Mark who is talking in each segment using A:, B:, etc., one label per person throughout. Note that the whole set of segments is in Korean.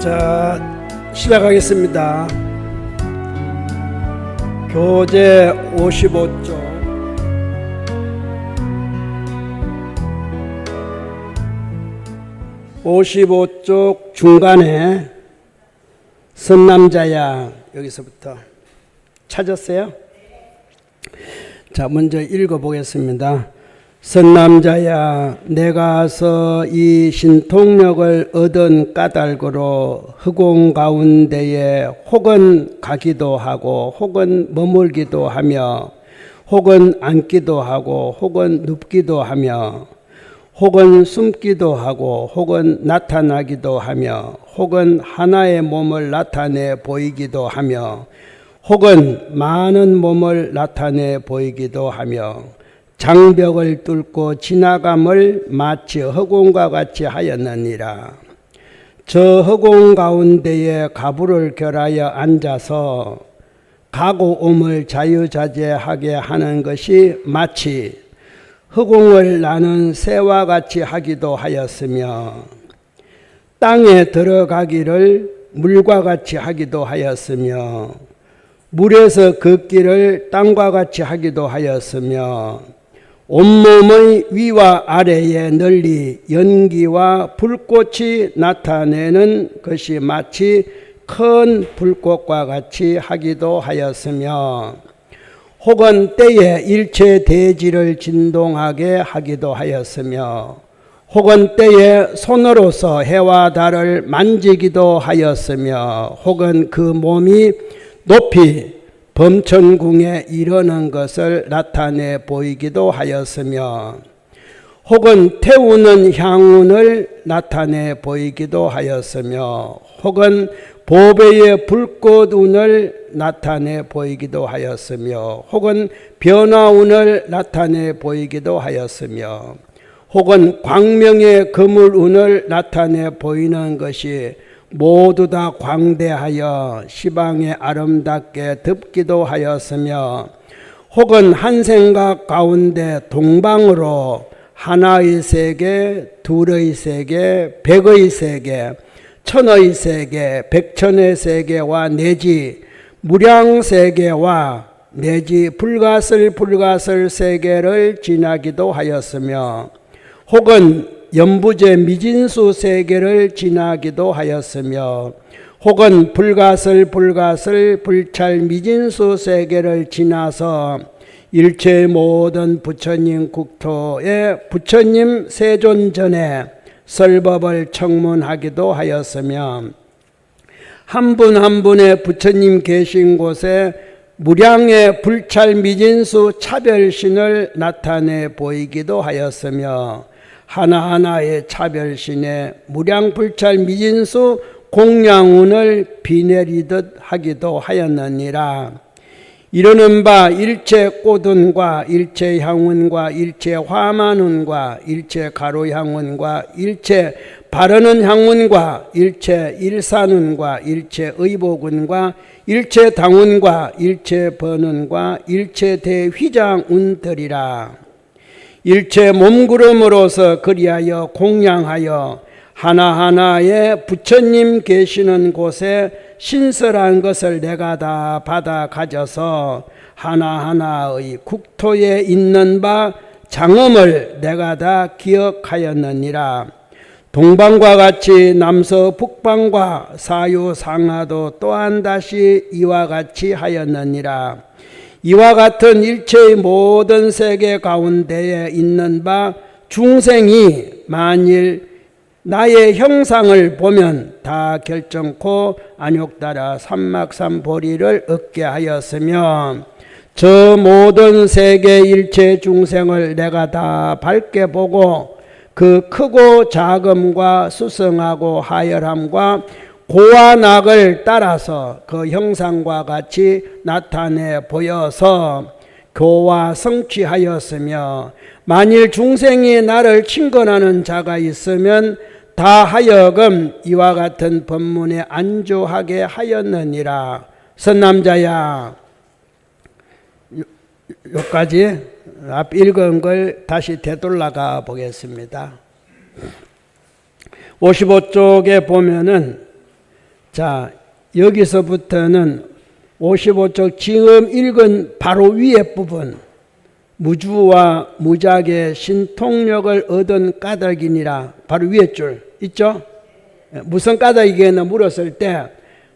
A: 자, 시작하겠습니다. 교재 55쪽 55쪽 중간에 선남자야, 여기서부터 찾았어요? 자, 먼저 읽어보겠습니다. 선남자야, 내가서 이 신통력을 얻은 까닭으로 허공 가운데에 혹은 가기도 하고 혹은 머물기도 하며 혹은 앉기도 하고 혹은 눕기도 하며 혹은 숨기도 하고 혹은 나타나기도 하며 혹은 하나의 몸을 나타내 보이기도 하며 혹은 많은 몸을 나타내 보이기도 하며 장벽을 뚫고 지나감을 마치 허공과 같이 하였느니라. 저 허공 가운데에 가부를 결하여 앉아서 가고 옴을 자유자재하게 하는 것이 마치 허공을 나는 새와 같이 하기도 하였으며 땅에 들어가기를 물과 같이 하기도 하였으며 물에서 걷기를 땅과 같이 하기도 하였으며 온몸의 위와 아래에 널리 연기와 불꽃이 나타내는 것이 마치 큰 불꽃과 같이 하기도 하였으며 혹은 때에 일체 대지를 진동하게 하기도 하였으며 혹은 때에 손으로서 해와 달을 만지기도 하였으며 혹은 그 몸이 높이 범천궁에 이르는 것을 나타내 보이기도 하였으며 혹은 태우는 향운을 나타내 보이기도 하였으며 혹은 보배의 불꽃운을 나타내 보이기도 하였으며 혹은 변화운을 나타내 보이기도 하였으며 혹은 광명의 그물운을 나타내 보이는 것이 모두 다 광대하여 시방에 아름답게 덮기도 하였으며 혹은 한 생각 가운데 동방으로 하나의 세계, 둘의 세계, 백의 세계, 천의 세계, 백천의 세계와 내지 무량세계와 내지 불가슬 세계를 지나기도 하였으며 혹은 연부제 미진수 세계를 지나기도 하였으며 혹은 불가슬 불찰 미진수 세계를 지나서 일체 모든 부처님 국토에 부처님 세존전에 설법을 청문하기도 하였으며 한 분 한 분의 부처님 계신 곳에 무량의 불찰 미진수 차별신을 나타내 보이기도 하였으며 하나하나의 차별신에 무량불찰 미진수 공양운을 비내리듯 하기도 하였느니라. 이르는 바 일체 꽃운과 일체 향운과 일체 화만운과 일체 가로향운과 일체 바르는 향운과 일체 일산운과 일체 의복운과 일체 당운과 일체 번운과 일체 대휘장운들이라. 일체 몸구름으로서 그리하여 공양하여 하나하나의 부처님 계시는 곳에 신설한 것을 내가 다 받아 가져서 하나하나의 국토에 있는 바 장엄을 내가 다 기억하였느니라. 동방과 같이 남서 북방과 사유 상하도 또한 다시 이와 같이 하였느니라. 이와 같은 일체의 모든 세계 가운데에 있는 바 중생이 만일 나의 형상을 보면 다 결정코 안욕따라 삼막삼보리를 얻게 하였으며 저 모든 세계 일체 중생을 내가 다 밝게 보고 그 크고 작음과 수성하고 하열함과 고와 낙을 따라서 그 형상과 같이 나타내 보여서 교화 성취하였으며 만일 중생이 나를 친근하는 자가 있으면 다 하여금 이와 같은 법문에 안주하게 하였느니라. 선남자야, 여기까지 앞 읽은 걸 다시 되돌아가 보겠습니다. 55쪽에 보면은 자, 여기서부터는 55쪽 지금 읽은 바로 위에 부분, 무주와 무작의 신통력을 얻은 까닭이니라. 바로 위에 줄 있죠? 무슨 까닭이겠나 물었을 때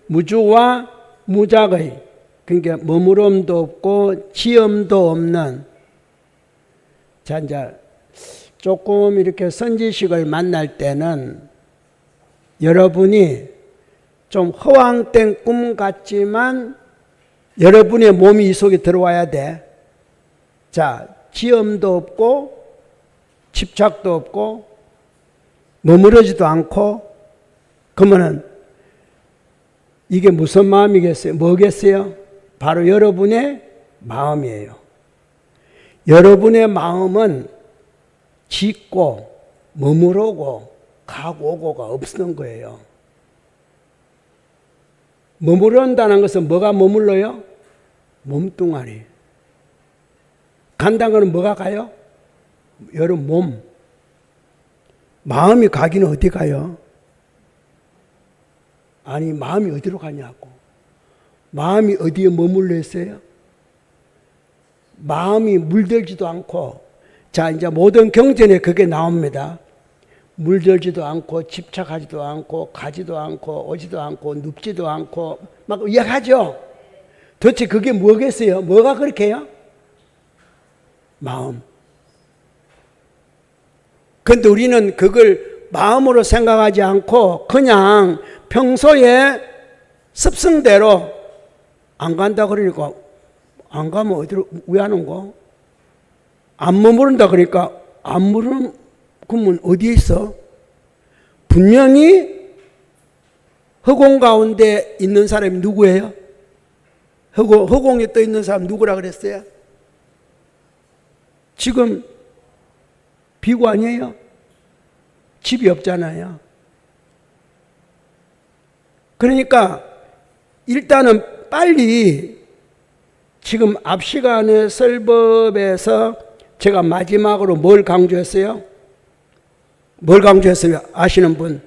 A: 무주와 무작의, 그러니까 머무름도 없고 지엄도 없는. 자, 이제 조금 이렇게 선지식을 만날 때는 여러분이 좀 허황된 꿈 같지만 여러분의 몸이 이 속에 들어와야 돼. 자, 지엄도 없고 집착도 없고 머무르지도 않고, 그러면은 이게 무슨 마음이겠어요? 뭐겠어요? 바로 여러분의 마음이에요. 여러분의 마음은 짓고 머무르고 가고 오고가 없는 거예요. 머무른다는 것은 뭐가 머물러요? 몸뚱아리. 간다는 것은 뭐가 가요? 여러분 몸. 마음이 가기는 어디 가요? 아니, 마음이 어디로 가냐고. 마음이 어디에 머물러 있어요? 마음이 물들지도 않고. 자, 이제 모든 경전에 그게 나옵니다. 물들지도 않고 집착하지도 않고 가지도 않고 오지도 않고 눕지도 않고 막 이야기하죠. 도대체 그게 뭐겠어요? 뭐가 그렇게 해요? 마음. 그런데 우리는 그걸 마음으로 생각하지 않고 그냥 평소에 습성대로 안 간다 그러니까 안 가면 어디로 왜 하는 거? 안 머무른다 그러니까 안 머무르면 그러면 어디에 있어? 분명히 허공 가운데 있는 사람이 누구예요? 허공에 떠 있는 사람 누구라 그랬어요? 지금 비구 아니에요? 집이 없잖아요. 그러니까 일단은 빨리 지금 앞 시간에 설법에서 제가 마지막으로 뭘 강조했어요? 뭘 강조했어요? 아시는 분?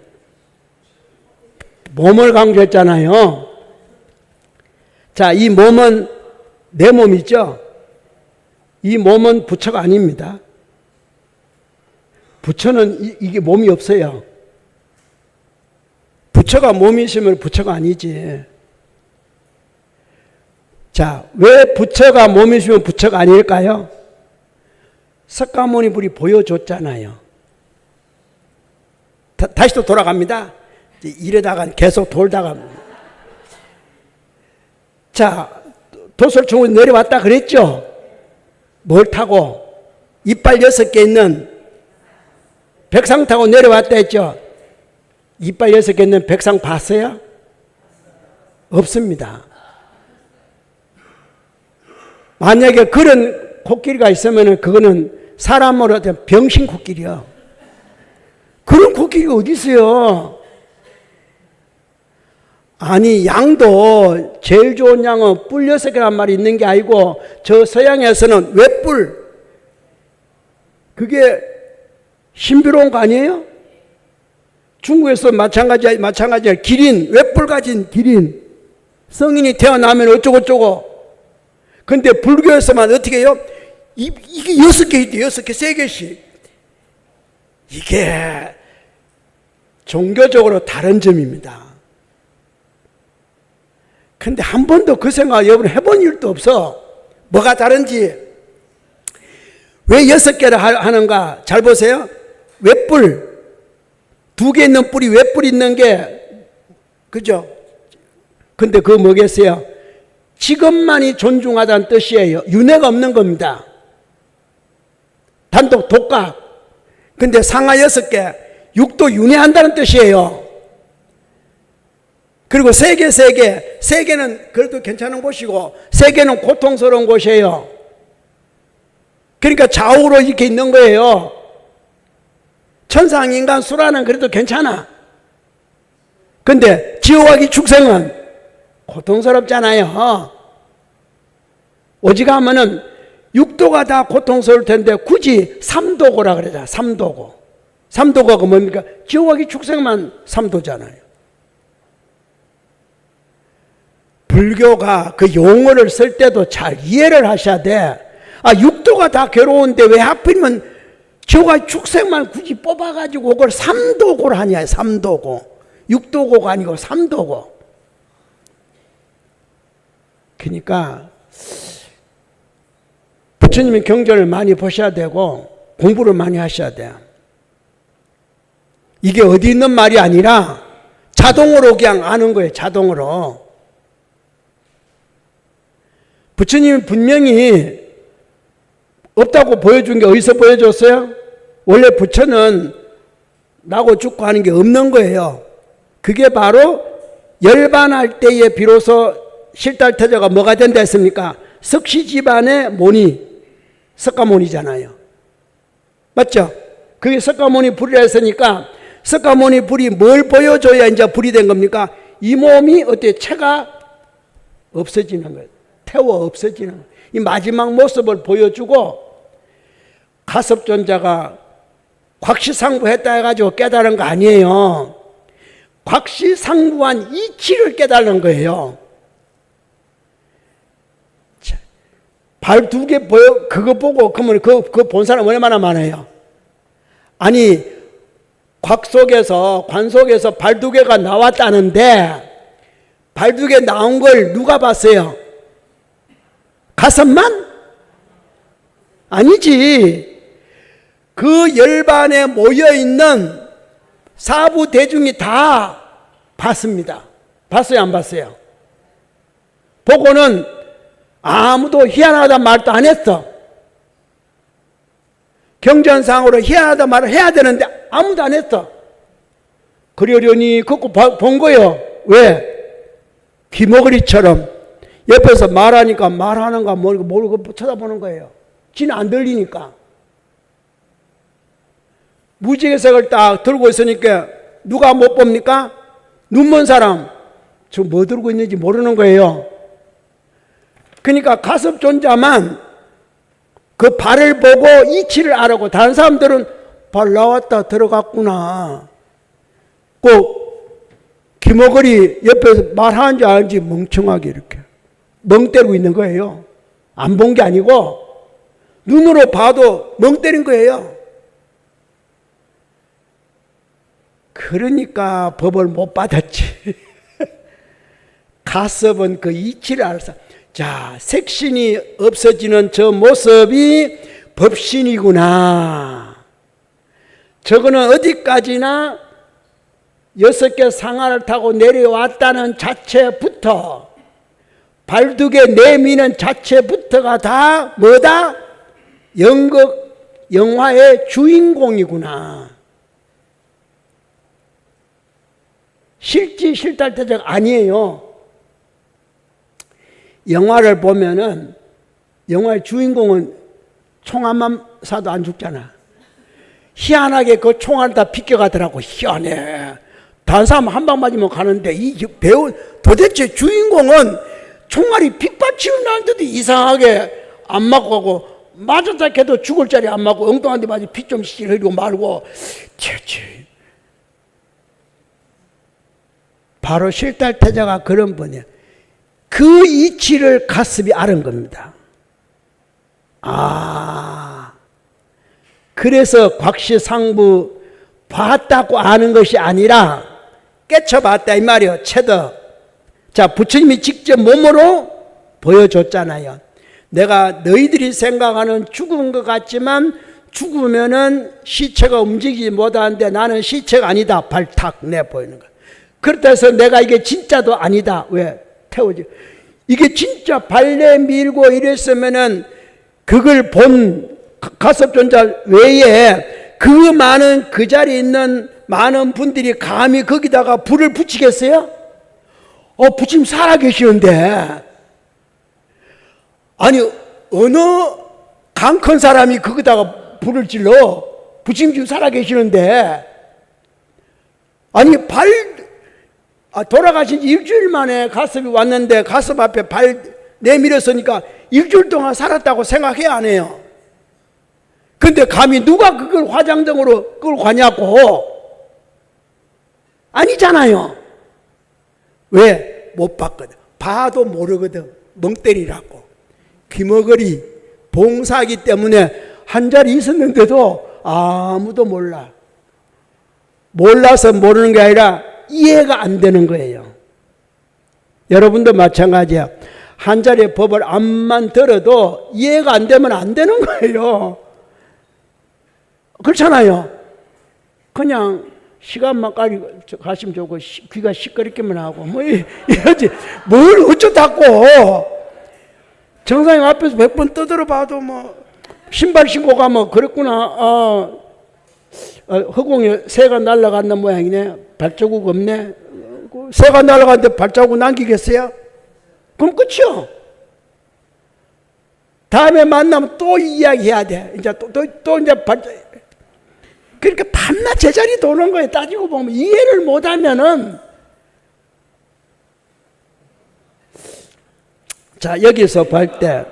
A: 몸을 강조했잖아요. 자, 이 몸은 내 몸이죠? 이 몸은 부처가 아닙니다. 부처는 이게 몸이 없어요. 부처가 몸이 있으면 부처가 아니지. 자, 왜 부처가 몸이 있으면 부처가 아닐까요? 석가모니 불이 보여줬잖아요. 다시 또 돌아갑니다. 이러다가 계속 돌다가. 자, 도솔총은 내려왔다 그랬죠? 뭘 타고? 이빨 6개 있는 백상 타고 내려왔다 했죠? 이빨 6개 있는 백상 봤어요? 없습니다. 만약에 그런 코끼리가 있으면 그거는 사람으로 병신 코끼리요. 그런 코끼리가 어디 있어요? 아니, 양도 제일 좋은 양은 뿔 6개란 말이 있는 게 아니고 저 서양에서는 외뿔, 그게 신비로운 거 아니에요? 중국에서 마찬가지야. 기린, 외뿔 가진 기린. 성인이 태어나면 어쩌고저쩌고. 근데 불교에서만 어떻게 해요? 이게 6개 있대, 6개, 3개씩. 이게 종교적으로 다른 점입니다. 근데 한 번도 그 생각 여러분 해본 일도 없어. 뭐가 다른지. 왜 6개를 하는가? 잘 보세요. 외뿔. 2개 있는 뿔이 외뿔 있는 게, 그죠? 근데 그거 뭐겠어요? 직업만이 존중하다는 뜻이에요. 윤회가 없는 겁니다. 단독 독각. 근데 상하 6개, 육도 윤회한다는 뜻이에요. 그리고 3개는 그래도 괜찮은 곳이고 3개는 고통스러운 곳이에요. 그러니까 좌우로 이렇게 있는 거예요. 천상, 인간, 수라는 그래도 괜찮아. 근데 지옥하기 축생은 고통스럽잖아요. 오직하면은 육도가 다 고통스러울 텐데 굳이 삼도고라 그러자. 삼도고가 뭡니까? 지옥하기 축생만 삼도잖아요. 불교가 그 용어를 쓸 때도 잘 이해를 하셔야 돼. 육도가 다 괴로운데 왜 하필이면 저가 축생만 굳이 뽑아가지고 그걸 삼도고를 하냐, 삼도고. 육도고가 아니고 삼도고. 그러니까 부처님의 경전을 많이 보셔야 되고 공부를 많이 하셔야 돼요. 이게 어디 있는 말이 아니라 자동으로 그냥 아는 거예요. 자동으로. 부처님이 분명히 없다고 보여준 게 어디서 보여줬어요? 원래 부처는 나고 죽고 하는 게 없는 거예요. 그게 바로 열반할 때에 비로소 실달태자가 뭐가 된다 했습니까? 석시 집안의 모니, 석가모니잖아요. 맞죠? 그게 석가모니 불이라 했으니까 석가모니 불이 뭘 보여줘야 이제 불이 된 겁니까? 이 몸이 어때? 체가 없어지는 거예요. 태워 없어지는 거예요. 이 마지막 모습을 보여주고 가섭존자가 곽시상부했다 해가지고 깨달은 거 아니에요. 곽시상부한 이치를 깨달은 거예요. 발 두 개 보여, 그거 보고, 그러면 그거 본 사람 얼마나 많아요? 아니, 곽 속에서, 관 속에서 발 두 개가 나왔다는데, 발 두 개 나온 걸 누가 봤어요? 가슴만? 아니지. 그 열반에 모여있는 사부 대중이 다 봤습니다. 봤어요, 안 봤어요? 보고는 아무도 희한하다 말도 안 했어. 경전상으로 희한하다 말을 해야 되는데 아무도 안 했어. 그러려니 그거 본 거예요. 왜? 귀머거리처럼 옆에서 말하니까 말하는가 모르고 쳐다보는 거예요. 지는 안 들리니까. 무지개색을 딱 들고 있으니까 누가 못 봅니까? 눈먼 사람. 저 뭐 들고 있는지 모르는 거예요. 그러니까 가섭존자만 그 발을 보고 이치를 알고 다른 사람들은 발 나왔다 들어갔구나. 꼭 귀머거리 옆에서 말하는 줄 알지 멍청하게 이렇게 멍 때리고 있는 거예요. 안 본 게 아니고 눈으로 봐도 멍 때린 거예요. 그러니까 법을 못 받았지. 가섭은 그 이치를 알았어. 자, 색신이 없어지는 저 모습이 법신이구나. 저거는 어디까지나 6개 상하를 타고 내려왔다는 자체부터 발 2개 내미는 자체부터가 다 뭐다? 연극, 영화의 주인공이구나. 실지 실달태자가 아니에요. 영화를 보면은 영화의 주인공은 총 한만 쏴도 안 죽잖아. 희한하게 그 총알 다 비껴가더라고. 희한해. 다른 사람 한 방 맞으면 가는데 이 배우 도대체 주인공은 총알이 빗받치는 날때도 이상하게 안 맞고 가고 맞았다 해도 죽을 자리 안 맞고 엉뚱한 데 맞아 피 좀 흘리고 말고 채채. 바로 실달태자가 그런 분이에요. 그 이치를 가슴이 아는 겁니다. 그래서 곽시상부 봤다고 아는 것이 아니라 깨쳐봤다 이 말이에요. 체더. 자, 부처님이 직접 몸으로 보여줬잖아요. 내가 너희들이 생각하는 죽은 것 같지만 죽으면은 시체가 움직이지 못하는데 나는 시체가 아니다. 발 탁 내보이는 거야. 그렇다 해서 내가 이게 진짜도 아니다. 왜? 태우지. 이게 진짜 발내 밀고 이랬으면은 그걸 본 가섭존자 외에 그 많은 그 자리에 있는 많은 분들이 감히 거기다가 불을 붙이겠어요? 부처님 살아계시는데 아니 어느 강 큰 사람이 거기다가 불을 질러? 부처님 지금 살아계시는데 아니 돌아가신 지 일주일 만에 가섭이 왔는데 가섭 앞에 발 내밀었으니까 일주일 동안 살았다고 생각해야 안 해요. 근데 감히 누가 그걸 화장정으로 끌고 가냐고. 아니잖아요. 왜? 못 봤거든. 봐도 모르거든. 멍때리라고. 귀머거리 봉사하기 때문에 한 자리 있었는데도 아무도 몰라. 몰라서 모르는 게 아니라 이해가 안 되는 거예요. 여러분도 마찬가지야. 한 자리의 법을 암만 들어도 이해가 안 되면 안 되는 거예요. 그렇잖아요. 그냥 시간만 가시면 좋고 귀가 시끄럽기만 하고 뭐 이러지. 뭘 어쩌다고. 정상님 앞에서 100번 떠들어 봐도 뭐 신발 신고 가면 그랬구나. 허공에 새가 날아갔는 모양이네. 발자국 없네. 새가 날아갔는데 발자국 남기겠어요? 그럼 끝이요. 다음에 만나면 또 이야기해야 돼. 이제 또 이제 그러니까 밤낮 제자리 도는 거예요. 따지고 보면 이해를 못하면은. 자, 여기서 볼 때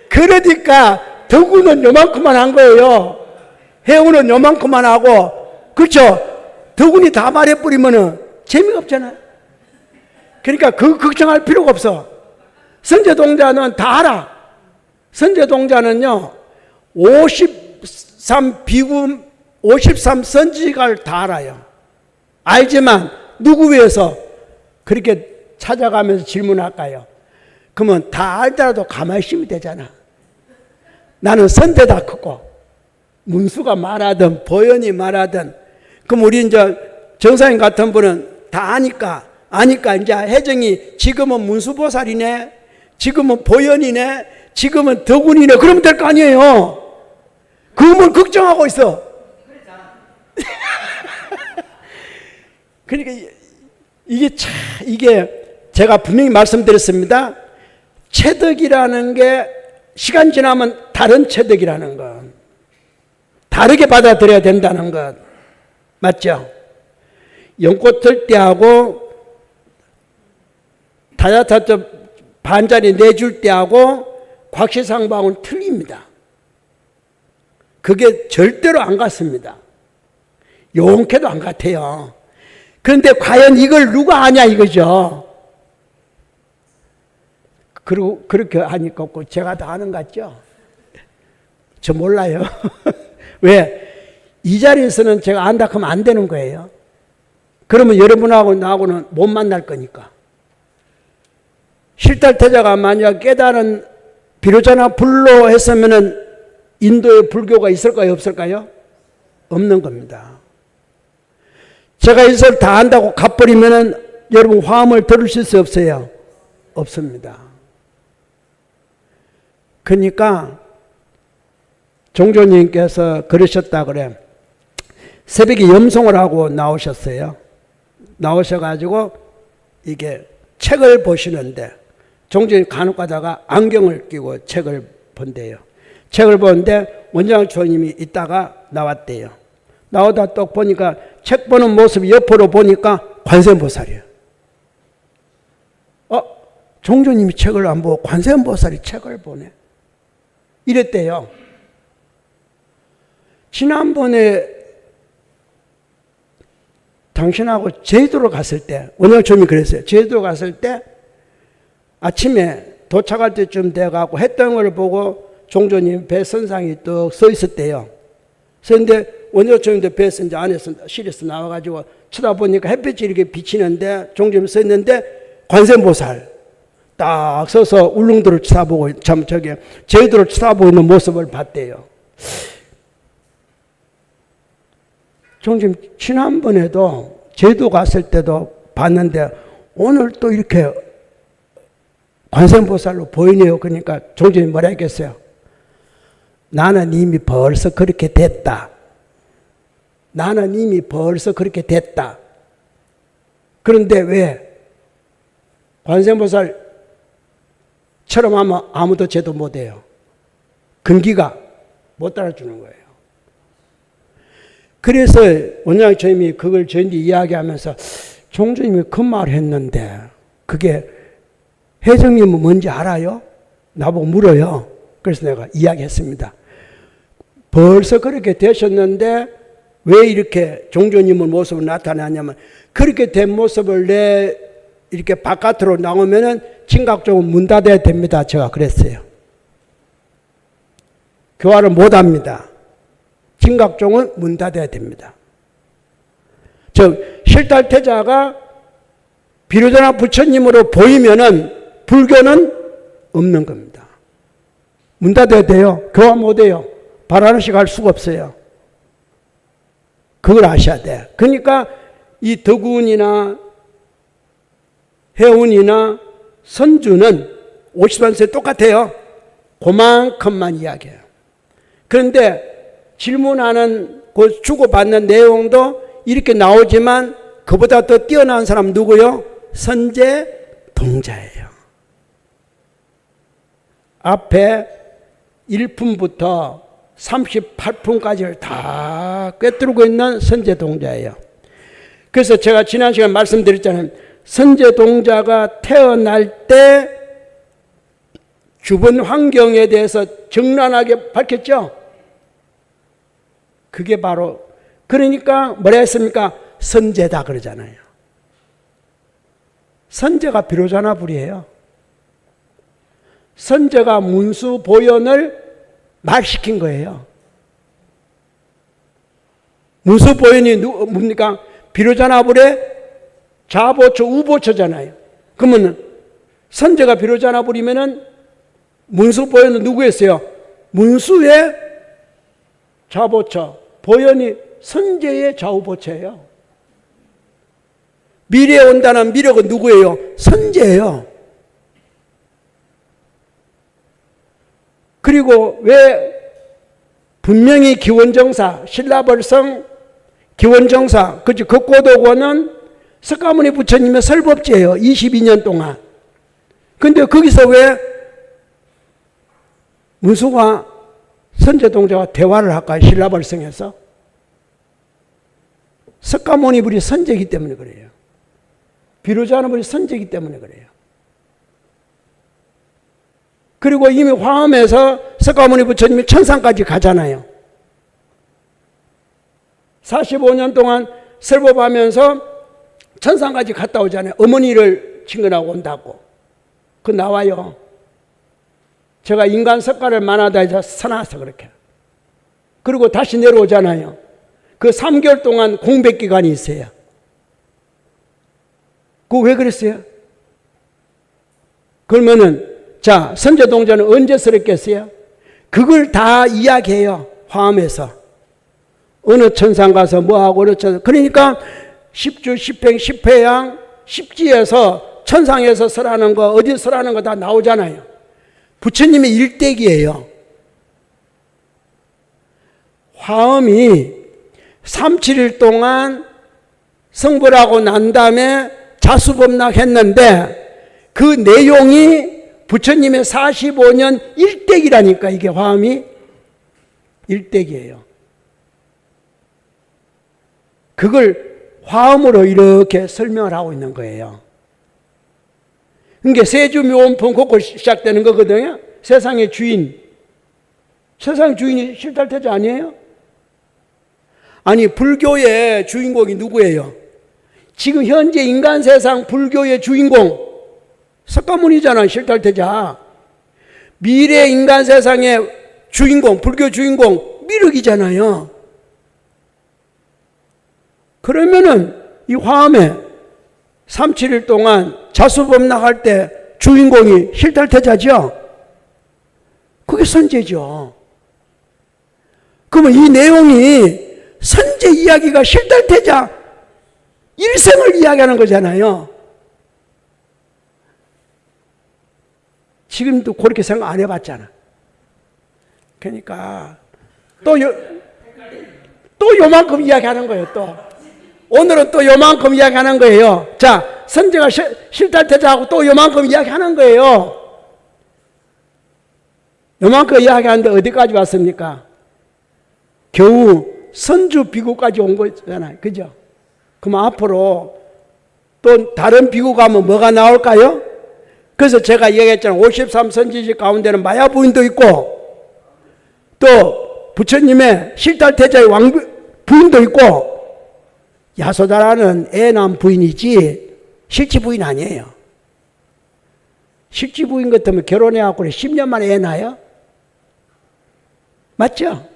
A: 그러니까 덕우는 요만큼만 한 거예요. 해우는 요만큼만 하고, 그렇죠? 덕운이 다 말해버리면은 재미가 없잖아요. 그러니까 그 걱정할 필요가 없어. 선제동자는 다 알아. 선제동자는요 53 비구 53 선지가를 다 알아요. 알지만 누구 위해서 그렇게 찾아가면서 질문할까요? 그러면 다 알더라도 가만히 있으면 되잖아. 나는 선대다 크고 문수가 말하든 보현이 말하든, 그럼 우리 이제 정사님 같은 분은 다 아니까 이제 혜정이 지금은 문수보살이네, 지금은 보현이네, 지금은 덕운이네, 그러면 될 거 아니에요. 그걸 걱정하고 있어. 그러니까 이게 제가 분명히 말씀드렸습니다. 체득이라는 게 시간 지나면 다른 체득이라는 것, 다르게 받아들여야 된다는 것 맞죠? 연꽃 들 때하고 다자타적 반자리 내줄 때하고 곽시상방은 틀립니다. 그게 절대로 안 같습니다. 용케도 안 같아요. 그런데 과연 이걸 누가 아냐 이거죠. 그리고 그렇게 하니까 제가 다 아는 것 같죠? 저 몰라요. 왜? 이 자리에서는 제가 안다 하면 안 되는 거예요. 그러면 여러분하고 나하고는 못 만날 거니까. 실달태자가 만약 깨달은 비로자나 불로 했으면은 인도에 불교가 있을까요? 없을까요? 없는 겁니다. 제가 이것을 다 안다고 갚버리면은 여러분 화음을 들으실 수 없어요? 없습니다. 그러니까 종조님께서 그러셨다 그래. 새벽에 염송을 하고 나오셨어요. 나오셔가지고 이게 책을 보시는데 종조님 간혹 가다가 안경을 끼고 책을 본대요. 책을 보는데 원장초님이 있다가 나왔대요. 나오다 또 보니까 책 보는 모습이 옆으로 보니까 관세음보살이에요. 종조님이 책을 안 보고 관세음보살이 책을 보네. 이랬대요. 지난번에 당신하고 제주도로 갔을 때, 원장초님이 그랬어요. 제주도 갔을 때 아침에 도착할 때쯤 돼가고 했던 걸 보고 종조님 배 선상이 뚝 서 있었대요. 그런데 원장초님도 배에서 이제 안에서 실에서 나와가지고 쳐다보니까 햇빛이 이렇게 비치는데 종조님이 서 있는데 관세음보살 딱 서서 울릉도를 쳐다보고, 제주도를 쳐다보고 있는 모습을 봤대요. 종님 지난번에도 제주도 갔을 때도 봤는데 오늘 또 이렇게 관세음보살로 보이네요. 그러니까 종님이 뭐라 했겠어요? 나는 이미 벌써 그렇게 됐다. 나는 이미 벌써 그렇게 됐다. 그런데 왜? 관세음보살처럼 하면 아무도 제도 못해요. 근기가 못 따라주는 거예요. 그래서 원장님이 그걸 저한테 이야기하면서 종조님이 그 말 했는데 그게 혜정님은 뭔지 알아요? 나보고 물어요. 그래서 내가 이야기했습니다. 벌써 그렇게 되셨는데 왜 이렇게 종교님의 모습을 나타나냐면 그렇게 된 모습을 이렇게 바깥으로 나오면은 진각종은 문 닫아야 됩니다. 제가 그랬어요. 교화를 못 합니다. 진각종은 문 닫아야 됩니다. 즉 실달태자가 비로자나 부처님으로 보이면은 불교는 없는 겁니다. 문 닫아야 돼요. 교화 못 해요. 바라나시 갈 수가 없어요. 그걸 아셔야 돼. 그러니까 이 덕운이나 해운이나 선주는 50원세 똑같아요. 그만큼만 이야기해요. 그런데 질문하는 그 주고받는 내용도 이렇게 나오지만 그보다 더 뛰어난 사람 누구요? 선제 동자예요. 앞에 1품부터 38품까지를 다 꿰뚫고 있는 선제 동자예요. 그래서 제가 지난 시간에 말씀드렸잖아요. 선제 동자가 태어날 때 주변 환경에 대해서 적나라하게 밝혔죠. 그게 바로 그러니까 뭐라 했습니까? 선제다 그러잖아요. 선제가 비로자나 불이에요. 선제가 문수 보현을 말시킨 거예요. 문수 보현이 뭡니까? 비로자나 불의 자보처, 우보처잖아요. 그러면 선제가 비로자나 불이면은 문수 보현은 누구였어요? 문수의 자보처, 보현이 선제의 좌우보처예요. 미래에 온다는 미력은 누구예요? 선제예요. 그리고 왜 분명히 기원정사, 신라벌성 기원정사, 그치, 극고도고는 석가모니 부처님의 설법지예요. 22년 동안. 근데 거기서 왜 문수가 선제동자와 대화를 할까요? 신라벌성에서. 석가모니 불이 선제이기 때문에 그래요. 비로자나 불이 선제이기 때문에 그래요. 그리고 이미 화엄에서 석가모니 부처님이 천상까지 가잖아요. 45년 동안 설법하면서 천상까지 갔다 오잖아요. 어머니를 친근하고 온다고. 그 나와요. 제가 인간 석가를 만하다 해서 사놔서 그렇게. 그리고 다시 내려오잖아요. 그 3개월 동안 공백기간이 있어요. 그거 왜 그랬어요? 그러면은 자, 선제동자는 언제 설했겠어요? 그걸 다 이야기해요. 화엄에서. 어느 천상 가서 뭐하고 어느 천상. 그러니까 10주, 10행, 10회양, 10지에서 천상에서 설하는 거, 어디 설하는 거 다 나오잖아요. 부처님의 일대기예요. 화엄이 3, 7일 동안 성불하고 난 다음에 자수법락했는데 그 내용이 부처님의 45년 일대기라니까. 이게 화엄이 일대기예요. 그걸 화엄으로 이렇게 설명을 하고 있는 거예요. 그러니까 세주묘원품 그거 시작되는 거거든요. 세상의 주인. 세상의 주인이 실달태자 아니에요? 아니, 불교의 주인공이 누구예요? 지금 현재 인간 세상 불교의 주인공 석가모니잖아. 실달태자. 미래 인간 세상의 주인공, 불교 주인공 미륵이잖아요. 그러면은 이 화엄에 3, 7일 동안 자수법락할 때 주인공이 실달태자죠. 그게 선제죠. 그러면 이 내용이 선제 이야기가 실달태자 일생을 이야기하는 거잖아요. 지금도 그렇게 생각 안 해봤잖아. 그러니까 또 요만큼 이야기하는 거예요. 또 오늘은 또 요만큼 이야기하는 거예요. 자, 선제가 실달태자하고 또 요만큼 이야기하는 거예요. 요만큼 이야기하는데 어디까지 왔습니까? 겨우 선주 비구까지 온 거잖아요. 그죠? 그럼 앞으로 또 다른 비구 가면 뭐가 나올까요? 그래서 제가 얘기했잖아요. 53선지식 가운데는 마야부인도 있고 또 부처님의 실달태자의 부인도 있고, 야소다라는 애 낳은 부인이지 실제 부인 아니에요. 실제 부인 같으면 결혼해갖고 10년 만에 애 낳아요? 맞죠?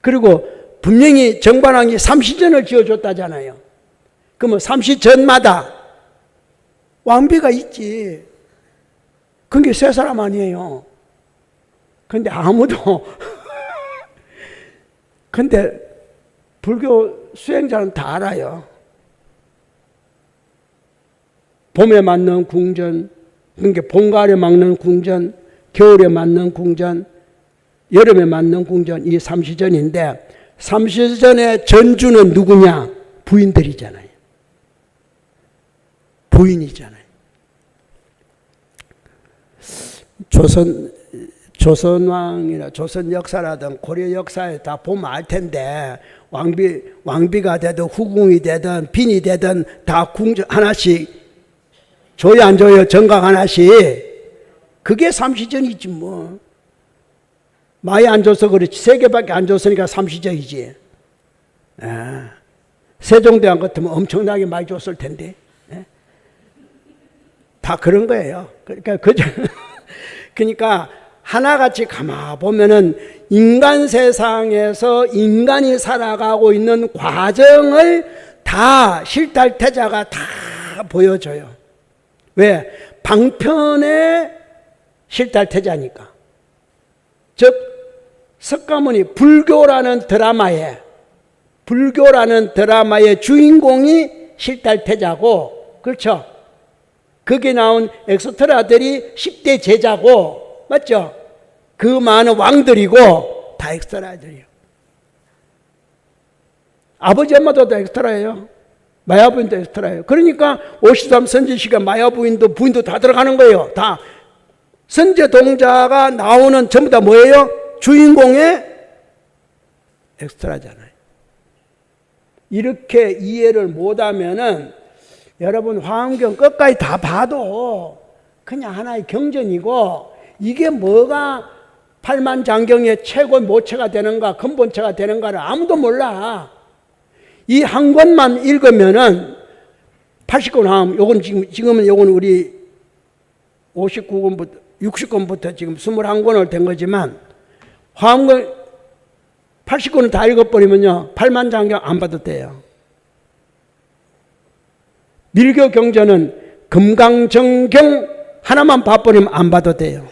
A: 그리고 분명히 정관왕이 삼시전을 지어줬다잖아요. 그러면 삼시전마다 왕비가 있지. 그게 세 사람 아니에요. 근데 아무도 근데 불교 수행자는 다 알아요. 봄에 맞는 궁전, 그러니까 봄, 가을에 맞는 궁전, 겨울에 맞는 궁전, 여름에 맞는 궁전, 이 삼시전인데, 삼시전의 전주는 누구냐? 부인들이잖아요. 부인이잖아요. 조선왕이나 조선 역사라든 고려 역사에 다 보면 알 텐데, 왕비가 되든 후궁이 되든 빈이 되든 다 궁전 하나씩 줘요, 안 줘요? 정각 하나씩. 그게 삼시전이지 뭐. 많이 안 줘서 그렇지. 3개밖에 안 줬으니까 삼시전이지. 세종대왕 같으면 엄청나게 많이 줬을 텐데. 다 그런 거예요. 그러니까 하나같이 가만 보면은 인간 세상에서 인간이 살아가고 있는 과정을 다 실탈태자가 다 보여줘요. 왜? 방편의 실탈태자니까. 즉 석가모니 불교라는 드라마의 주인공이 실탈태자고, 그렇죠? 거기에 나온 엑스트라들이 10대 제자고, 맞죠? 그 많은 왕들이고 다 엑스트라들이에요. 아버지 엄마도 다 엑스트라예요. 마야 부인도 엑스트라예요. 그러니까 53 선지시가 마야 부인도 다 들어가는 거예요. 다 선제 동자가 나오는 전부 다 뭐예요? 주인공의 엑스트라잖아요. 이렇게 이해를 못하면은 여러분 화엄경 끝까지 다 봐도 그냥 하나의 경전이고, 이게 뭐가 팔만장경의 최고 모체가 되는가, 근본체가 되는가를 아무도 몰라. 이 한 권만 읽으면은 80권 화엄, 지금은 요건 우리 59권부터 60권부터 지금 21권을 된 거지만, 화엄경 80권을 다 읽어버리면요, 팔만장경 안 봐도 돼요. 밀교 경전은 금강정경 하나만 봐버리면 안 봐도 돼요.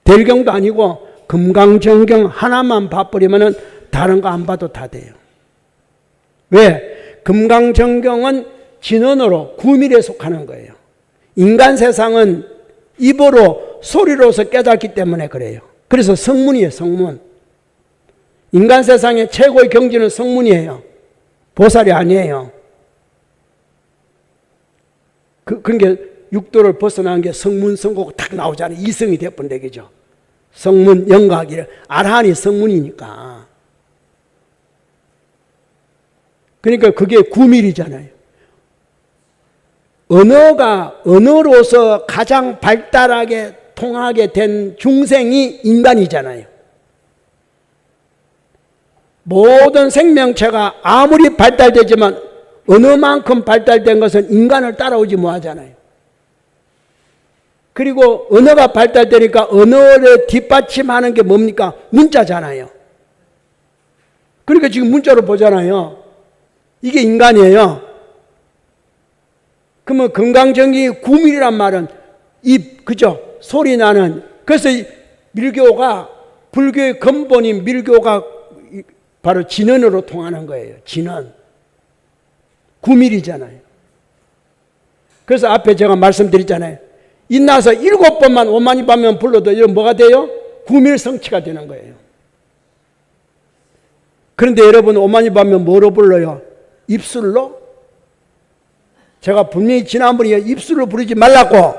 A: 대일경도 아니고 금강정경 하나만 봐버리면 다른 거 안 봐도 다 돼요. 왜? 금강정경은 진언어로 구밀에 속하는 거예요. 인간 세상은 입으로 소리로서 깨닫기 때문에 그래요. 그래서 성문이에요, 성문. 인간 세상의 최고의 경지는 성문이에요. 보살이 아니에요. 그러니까 육도를 벗어난 게 성문, 성고가 딱 나오잖아요. 이성이 되어버린 되겠죠. 성문, 영각이, 아라한이 성문이니까. 그러니까 그게 구밀이잖아요. 언어로서 가장 발달하게 통하게 된 중생이 인간이잖아요. 모든 생명체가 아무리 발달되지만 언어만큼 발달된 것은 인간을 따라오지 못하잖아요. 그리고 언어가 발달되니까 언어를 뒷받침하는 게 뭡니까? 문자잖아요. 그러니까 지금 문자로 보잖아요. 이게 인간이에요. 그러면 금강정기 구밀이란 말은 그죠? 소리 나는. 그래서 밀교가, 불교의 근본인 밀교가 바로 진언으로 통하는 거예요. 진언. 구밀이잖아요. 그래서 앞에 제가 말씀드렸잖아요. 인나서 7번만 오만이 반면 불러도 이건 뭐가 돼요? 구밀성취가 되는 거예요. 그런데 여러분 오만이 반면 뭐로 불러요? 입술로? 제가 분명히 지난번에 입술로 부르지 말라고,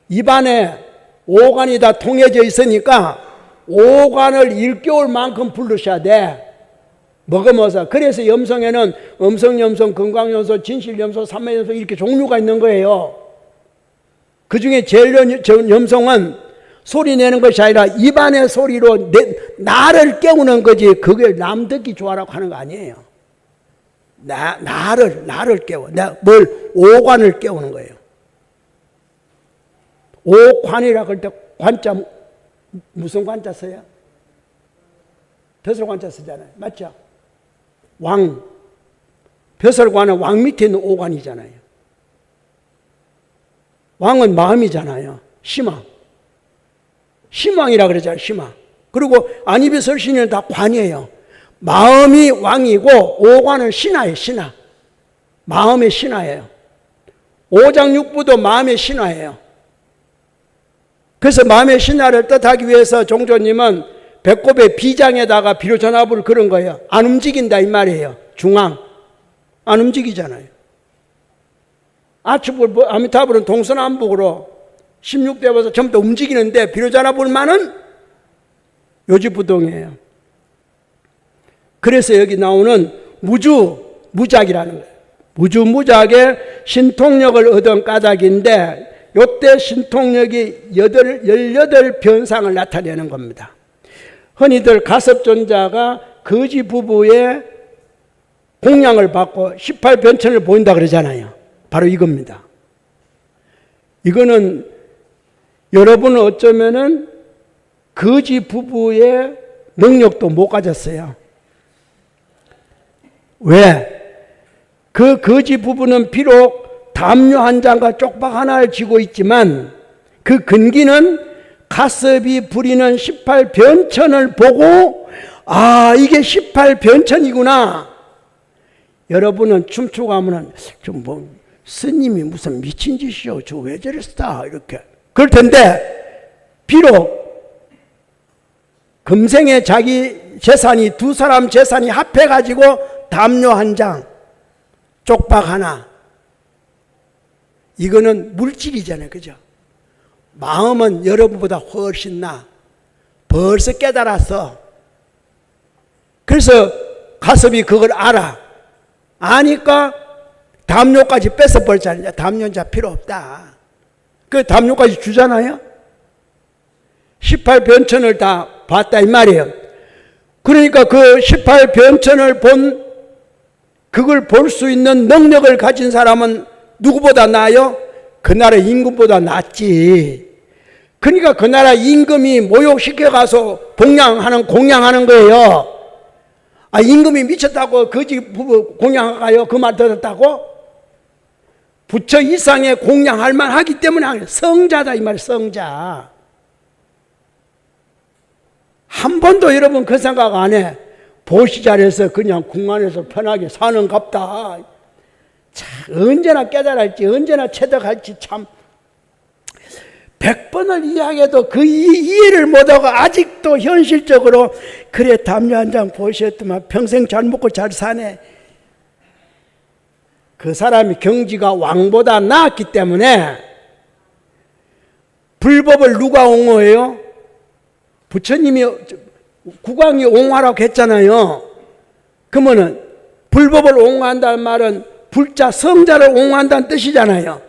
A: 입안에 오간이 다 통해져 있으니까 오간을 일깨울 만큼 부르셔야 돼. 먹으면서. 그래서 염성에는 음성염성, 건강염소, 진실염소, 삼매염소 이렇게 종류가 있는 거예요. 그 중에 제일 염성은 소리 내는 것이 아니라 입안의 소리로 나를 깨우는 거지. 그걸 남 듣기 좋아라고 하는 거 아니에요. 나를 깨워. 오관을 깨우는 거예요. 오관이라고 할 때 관자, 무슨 관자 써요? 벼슬관자 쓰잖아요. 맞죠? 벼슬관은 왕 밑에 있는 오관이잖아요. 왕은 마음이잖아요. 심왕이라 그러잖아요. 심왕. 그리고 안입이 설신이는 다 관이에요. 마음이 왕이고 오관은 신하예요. 신하. 마음의 신하예요. 오장육부도 마음의 신하예요. 그래서 마음의 신하를 뜻하기 위해서 종조님은 배꼽의 비장에다가 비로전압을 그런 거예요. 안 움직인다 이 말이에요. 중앙. 안 움직이잖아요. 아미타불은 동서남북으로 16대부터 전부 다 움직이는데 비로전압불만은 요지부동이에요. 그래서 여기 나오는 무작이라는 거예요. 무작의 신통력을 얻은 까닭인데 이때 신통력이 18변상을 나타내는 겁니다. 흔히들 가섭존자가 거지 부부의 공양을 받고 18변천을 보인다 그러잖아요. 바로 이겁니다. 이거는 여러분은 어쩌면은 거지 부부의 능력도 못 가졌어요. 왜? 그 거지 부부는 비록 담요 한 장과 쪽박 하나를 쥐고 있지만 그 근기는 가섭이 부리는 18변천을 보고 이게 18변천이구나. 여러분은 춤추고 가면은 스님이 무슨 미친 짓이요. 저 왜 저랬어? 이렇게. 그럴 텐데 비록 금생에 자기 재산이 두 사람 재산이 합해가지고 담요 한 장, 쪽박 하나. 이거는 물질이잖아요. 그죠? 마음은 여러분보다 훨씬 벌써 깨달았어. 그래서 가섭이 그걸 아니까 담요까지 뺏어버렸잖아요. 담요는 필요 없다. 그 담요까지 주잖아요. 18변천을 다 봤다 이 말이에요. 그러니까 그 18변천을 그걸 볼 수 있는 능력을 가진 사람은 누구보다 나아요? 그 나라 임금보다 낫지. 그러니까 그 나라 임금이 모욕시켜가서 공양하는 거예요. 임금이 미쳤다고 거지 부부 공양가요? 그 말 들었다고? 부처 이상의 공양할 만하기 때문에 성자다 이 말. 성자. 한 번도 여러분 그 생각 안 해. 보시 잘해서 그냥 궁안에서 편하게 사는갑다. 언제나 깨달을지 언제나 체득할지 참 100번을 이야기해도 그 이해를 못하고 아직도 현실적으로 그래 담요 한 장 보셨더만 평생 잘 먹고 잘 사네. 그 사람이 경지가 왕보다 나았기 때문에 불법을 누가 옹호해요? 부처님이 국왕이 옹호하라고 했잖아요. 그러면은 불법을 옹호한다는 말은 불자 성자를 옹호한다는 뜻이잖아요.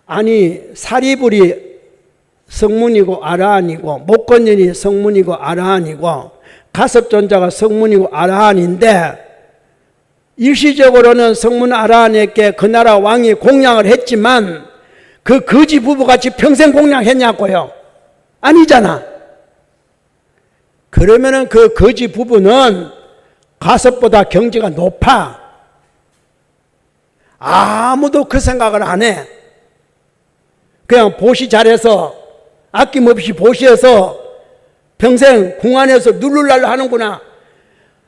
A: 아니 사리불이 성문이고 아라한이고 목건연이 성문이고 아라한이고 가섭존자가 성문이고 아라한인데 일시적으로는 성문 아라한에게 그 나라 왕이 공양을 했지만 그 거지 부부같이 평생 공양했냐고요? 아니잖아. 그러면은 그 거지 부부는 가섭보다 경지가 높아. 아무도 그 생각을 안 해. 그냥 보시 잘해서 아낌없이 보시해서 평생 궁안에서 누를랄라 하는구나.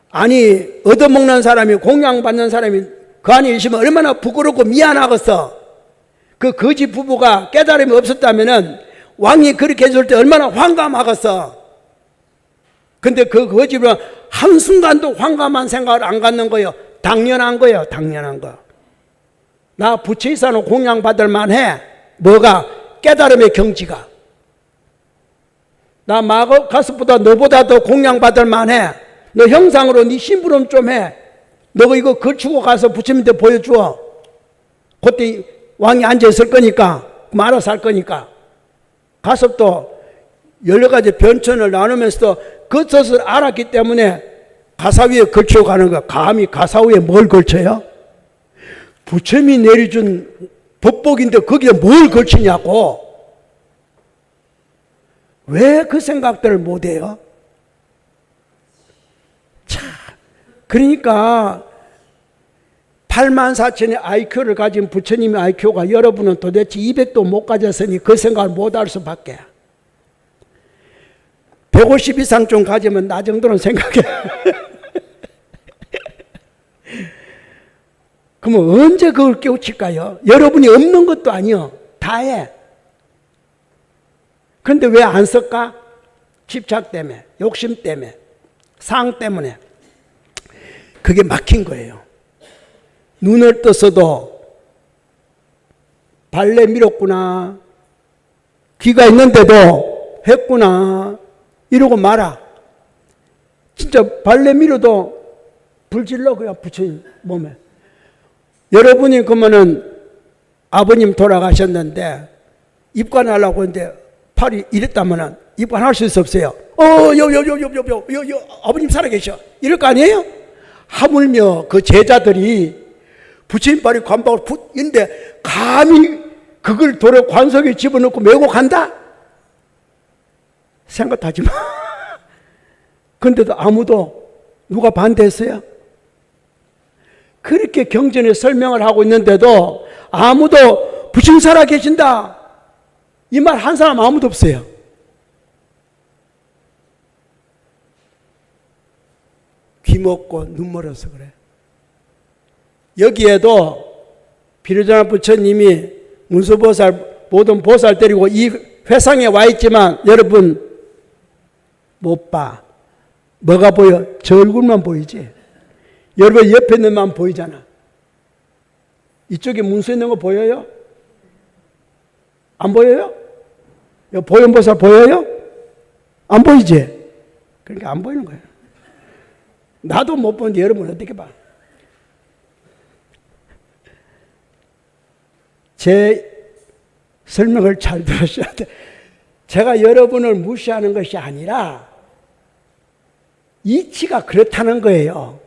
A: 아니 얻어먹는 사람이 공양받는 사람이 그 안에 있으면 얼마나 부끄럽고 미안하겠어. 그 거지 부부가 깨달음이 없었다면은 왕이 그렇게 해줄 때 얼마나 황감하겠어. 근데 그 거지 부부는 한순간도 황감한 생각을 안 갖는 거예요. 당연한 거예요. 당연한 거. 나 부처이사는 공양받을 만해. 뭐가? 깨달음의 경지가. 나 마거 가섭보다 너보다 더 공양받을 만해. 너 형상으로 네 심부름 좀 해. 너 이거 걸치고 가서 부처님한테 보여줘. 그때 왕이 앉아있을 거니까 말아서 할 거니까. 가섭도 여러 가지 변천을 나누면서도 그것을 알았기 때문에 가사 위에 걸쳐가는 거야. 감히 가사 위에 뭘 걸쳐요? 부처님이 내려준 법복인데 거기에 뭘 걸치냐고. 왜 그 생각들을 못해요? 참, 그러니까 84,000의 IQ를 가진 부처님의 IQ가 여러분은 도대체 200도 못 가졌으니 그 생각을 못 할 수밖에. 150 이상 좀 가지면 나 정도는 생각해. 그러면 언제 그걸 깨우칠까요? 여러분이 없는 것도 아니요. 다 해. 그런데 왜 안 쓸까? 집착 때문에, 욕심 때문에, 상 때문에. 그게 막힌 거예요. 눈을 떠서도 발레 밀었구나. 귀가 있는데도 했구나. 이러고 말아. 진짜 발레 밀어도 불질러 그냥 부처님 몸에. 여러분이 그러면은 아버님 돌아가셨는데 입관하려고 했는데 팔이 이랬다면은 입관할 수 없어요. 아버님 살아계셔. 이럴 거 아니에요? 하물며 그 제자들이 부처님 발이 관박을 붙인데 감히 그걸 돌에 관석에 집어넣고 메고 간다? 생각하지 마. 그런데도 아무도 누가 반대했어요? 그렇게 경전에 설명을 하고 있는데도 아무도 부처님 살아 계신다 이 말 한 사람 아무도 없어요. 귀 먹고 눈 멀어서 그래. 여기에도 비로자나 부처님이 문수보살 모든 보살 데리고 이 회상에 와 있지만 여러분 못 봐. 뭐가 보여? 저 얼굴만 보이지. 여러분 옆에 있는 만 보이잖아. 이쪽에 문수 있는 거 보여요? 안 보여요? 보현보살 보여요? 안 보이지? 그러니까 안 보이는 거예요. 나도 못 보는데 여러분 어떻게 봐? 제 설명을 잘 들으셔야 돼. 제가 여러분을 무시하는 것이 아니라 이치가 그렇다는 거예요.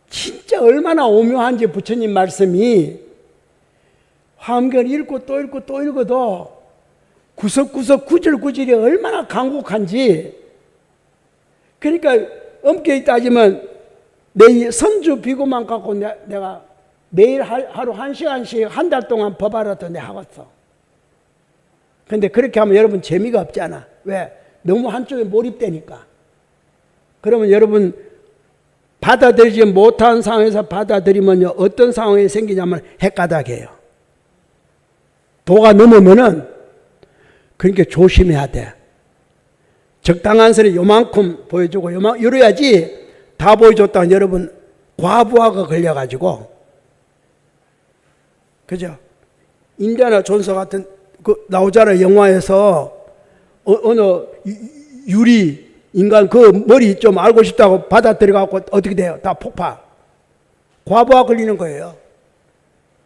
A: 진짜 얼마나 오묘한지 부처님 말씀이 화엄경을 읽고 또 읽고 또 읽어도 구석구석 구절구절이 얼마나 강곡한지. 그러니까 엄격히 따지면 내 선주 비구만 갖고 내가 매일 하루 1시간씩 한 달 동안 법하라도 내가 하겠어. 근데 그렇게 하면 여러분 재미가 없잖아. 왜? 너무 한쪽에 몰입되니까. 그러면 여러분 받아들이지 못한 상황에서 받아들이면요 어떤 상황이 생기냐면 헷가닥해요. 도가 넘으면은 그러니까 조심해야 돼. 적당한 선에 요만큼 보여주고 이래야지 다 보여줬다가 여러분 과부하가 걸려가지고 그죠? 인디아나 존스 같은 그 나오잖아요 영화에서 어느 유리 인간 그 머리 좀 알고 싶다고 받아들여갖고 어떻게 돼요? 다 폭파. 과부하 걸리는 거예요.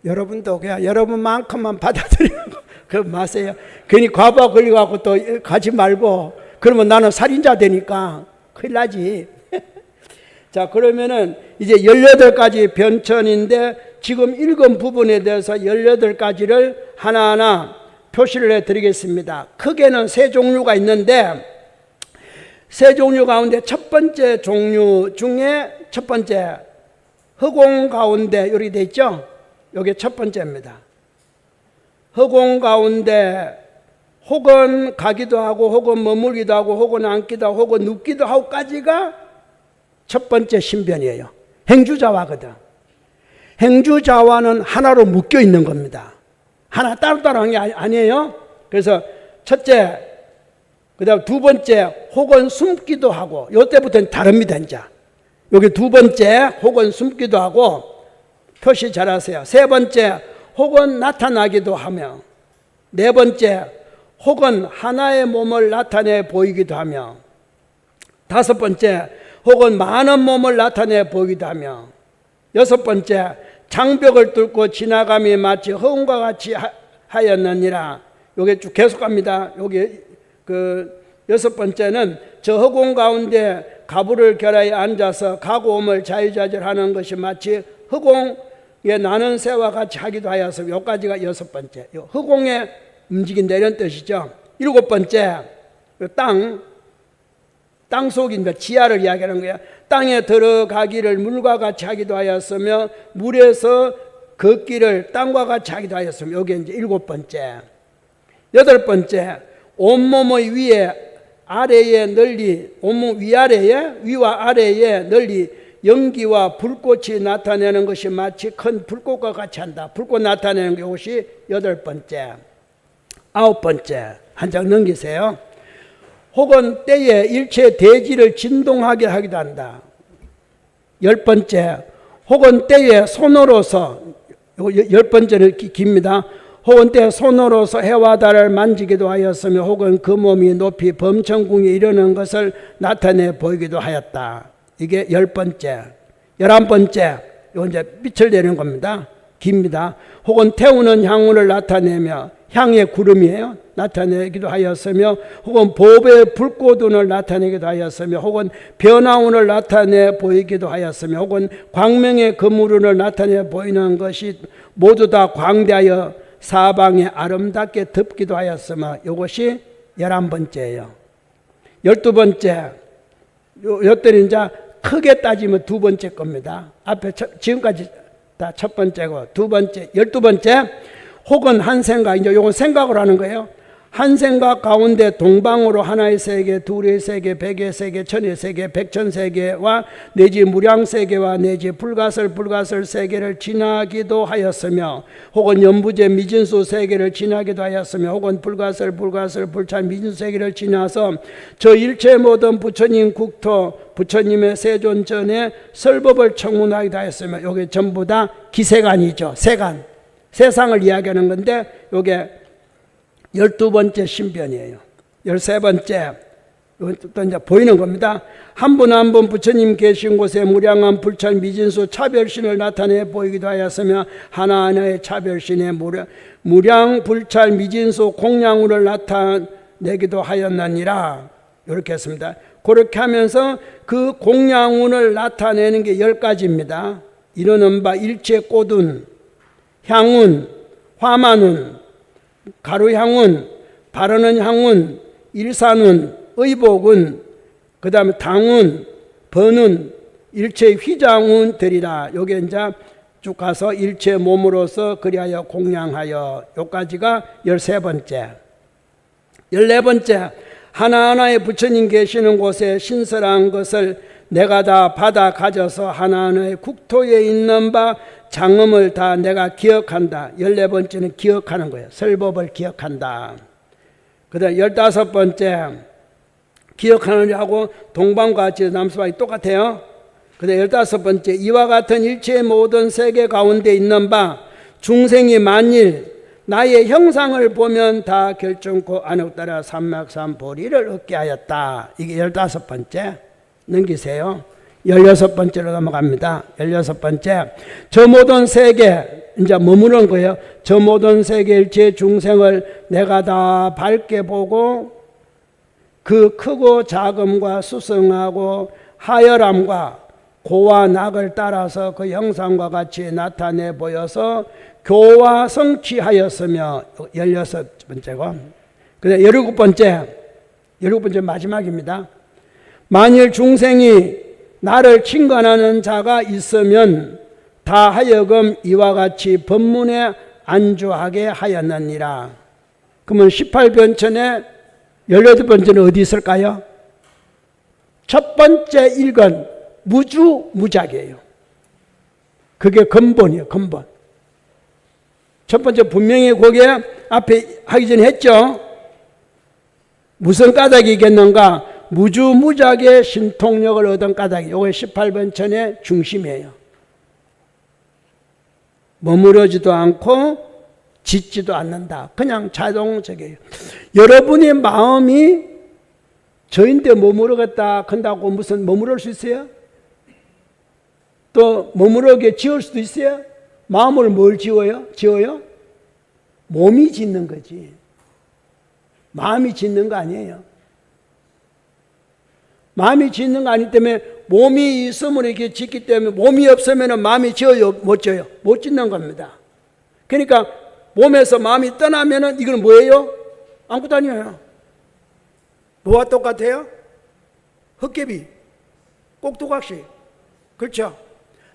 A: 여러분도 그냥 여러분만큼만 받아들이는 거 그 마세요. 괜히 과부하 걸려갖고 또 가지 말고 그러면 나는 살인자 되니까 큰일 나지. 자 그러면은 이제 18가지 변천인데 지금 읽은 부분에 대해서 18가지를 하나하나 표시를 해드리겠습니다. 크게는 3종류가 있는데 3종류 가운데 첫 번째 종류 중에 첫 번째 허공 가운데 이렇게 돼 있죠. 이게 첫 번째입니다. 허공 가운데 혹은 가기도 하고 혹은 머물기도 하고 혹은 앉기도 하고 혹은 눕기도 하고까지가 첫 번째 신변이에요. 행주자화거든. 행주자화는 하나로 묶여 있는 겁니다. 하나 따로따로 한 게 아니에요. 그래서 첫째, 그 다음 두 번째 혹은 숨기도 하고 이때부터는 다릅니다. 이제 여기 두 번째 혹은 숨기도 하고 표시 잘하세요. 세 번째 혹은 나타나기도 하며 네 번째 혹은 하나의 몸을 나타내 보이기도 하며 다섯 번째 혹은 많은 몸을 나타내 보이기도 하며 여섯 번째 장벽을 뚫고 지나감이 마치 허공과 같이 하였느니라. 요게 쭉 계속 갑니다. 요게 여섯 번째는 저 허공 가운데 가부를 결하여 앉아서 가고옴을 자유자재하는 것이 마치 허공에 나는 새와 같이 하기도 하여서 여기까지가 여섯 번째. 허공에 움직인다 이런 뜻이죠. 일곱 번째, 땅 속인가 지하를 이야기하는 거야. 땅에 들어가기를 물과 같이 하기도 하였으며 물에서 걷기를 땅과 같이 하기도 하였으며 이게 이제 일곱 번째. 여덟 번째, 온몸의 위에 아래에 널리 온몸 위아래에 위와 아래에 널리 연기와 불꽃이 나타내는 것이 마치 큰 불꽃과 같이 한다. 불꽃 나타내는 것이 여덟 번째. 아홉 번째, 한 장 넘기세요. 혹은 때에 일체 대지를 진동하게 하기도 한다. 열 번째, 혹은 때에 손으로서, 열 번째는 깁니다. 혹은 때 손으로서 해와 달을 만지기도 하였으며 혹은 그 몸이 높이 범천궁에 이르는 것을 나타내 보이기도 하였다. 이게 열 번째. 열한 번째, 이건 이제 빛을 내는 겁니다. 깁니다. 혹은 태우는 향운을 나타내며 향의 구름이에요. 나타내기도 하였으며 혹은 보배의 불꽃운을 나타내기도 하였으며 혹은 변화운을 나타내 보이기도 하였으며 혹은 광명의 그물운을 나타내 보이는 것이 모두 다 광대하여 사방에 아름답게 덮기도 하였으며 이것이 11번째예요. 12번째, 이것들이 이제 크게 따지면 두 번째 겁니다. 앞에 지금까지 다 첫 번째고 두 번째, 12번째, 혹은 한 생각, 이제 요건 생각으로 하는 거예요. 한 생각 가운데 동방으로 하나의 세계, 둘의 세계, 백의 세계, 천의 세계, 백천 세계와 내지 무량 세계와 내지 불가설 세계를 지나기도 하였으며 혹은 연부제 미진수 세계를 지나기도 하였으며 혹은 불가설 불찬 미진수 세계를 지나서 저 일체 모든 부처님 국토 부처님의 세존 전에 설법을 청문하기도 하였으며 이게 전부 다 기세간이죠. 세간, 세상을 이야기하는 건데 이게 12번째 신변이에요. 13번째, 또 이제 보이는 겁니다. 한 분 한 분 부처님 계신 곳에 무량한 불찰 미진수 차별신을 나타내 보이기도 하였으며 하나하나의 차별신에 무량 불찰 미진수 공양우를 나타내기도 하였나니라. 이렇게 했습니다. 그렇게 하면서 그 공양운을 나타내는 게 10가지입니다. 이르는 바 일체 꽃운, 향운, 화만운, 가루향운, 바르는 향운, 일산운, 의복운, 그 다음에 당운, 번운, 일체 휘장운 되리라. 요게 이제 쭉 가서 일체 몸으로서 그리하여 공양하여 요까지가 13번째. 14번째, 하나하나의 부처님 계시는 곳에 신설한 것을 내가 다 받아 가져서 하나하나의 국토에 있는 바 장엄을 다 내가 기억한다. 14번째는 기억하는 거예요. 설법을 기억한다. 그 다음 15번째 기억하느냐고 동방과 같이 남수방이 똑같아요. 그 다음 15번째 이와 같은 일체의 모든 세계 가운데 있는 바 중생이 만일 나의 형상을 보면 다 결정코 안옥 따라 삼막삼보리를 얻게 하였다. 이게 15번째. 넘기세요. 16번째로 넘어갑니다. 16번째. 저 모든 세계, 이제 머무는 거예요. 저 모든 세계 일체 중생을 내가 다 밝게 보고 그 크고 작음과 수성하고 하열함과 고와 낙을 따라서 그 형상과 같이 나타내 보여서 교화 성취하였으며 16번째고. 그다음 17번째 마지막입니다. 만일 중생이 나를 칭관하는 자가 있으면 다 하여금 이와 같이 법문에 안주하게 하였느니라. 그러면 18변천에 18번째는 어디 있을까요? 첫 번째 일건 무주무작이에요. 그게 근본이에요. 근본. 첫 번째 분명히 거기에 앞에 하기 전에 했죠. 무슨 까닭이겠는가? 무주무작의 신통력을 얻은 까닭이 이게 18번천의 중심이에요. 머무르지도 않고 짓지도 않는다. 그냥 자동적이에요. 여러분의 마음이 저인데 머무르겠다 한다고 무슨 머무를 수 있어요? 또 머무르게 지을 수도 있어요? 마음을 뭘 지어요? 몸이 짓는 거지. 마음이 짓는 거 아니에요. 마음이 짓는 거 아니기 때문에 몸이 있으면 이렇게 짓기 때문에 몸이 없으면 마음이 지어요? 못 지어요? 못 짓는 겁니다. 그러니까 몸에서 마음이 떠나면은 이건 뭐예요? 아무것도 아니에요. 뭐와 똑같아요? 헛개비, 꼭두각시. 그렇죠?